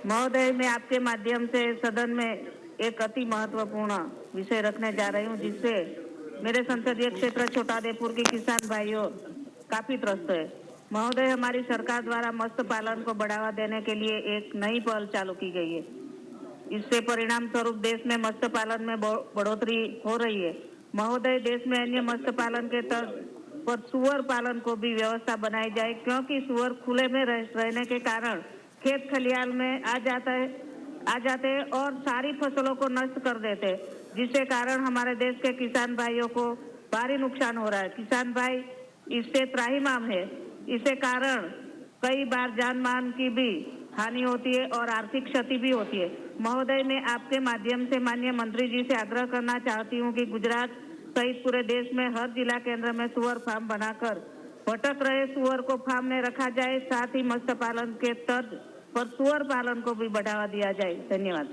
महोदय, मैं आपके माध्यम से सदन में एक अति महत्वपूर्ण विषय रखने जा रही हूं, जिससे मेरे संसदीय क्षेत्र छोटाउदेपुर के किसान भाइयों काफी त्रस्त है। महोदय, हमारी सरकार द्वारा मत्स्य पालन को बढ़ावा देने के लिए एक नई पहल चालू की गई है। इससे परिणाम स्वरूप देश में मत्स्य पालन में बढ़ोतरी हो रही है। महोदय, देश में अन्य मत्स्य पालन के तर्ज पर सुअर पालन को भी व्यवस्था बनाई जाए, क्योंकि सुअर खुले में रहने के कारण खेत खलियान में आ जाते हैं और सारी फसलों को नष्ट कर देते हैं, जिसके कारण हमारे देश के किसान भाइयों को भारी नुकसान हो रहा है। किसान भाई इससे त्राहिमाम है। इसके कारण कई बार जान मान की भी हानि होती है और आर्थिक क्षति भी होती है। महोदय, मैं आपके माध्यम से माननीय मंत्री जी से आग्रह करना चाहती हूँ कि गुजरात सहित पूरे देश में हर जिला केंद्र में सुअर फार्म बनाकर भटक रहे सुअर को फार्म में रखा जाए। साथ ही मत्स्य पालन के तर्ज पर सुअर पालन को भी बढ़ावा दिया जाए। धन्यवाद।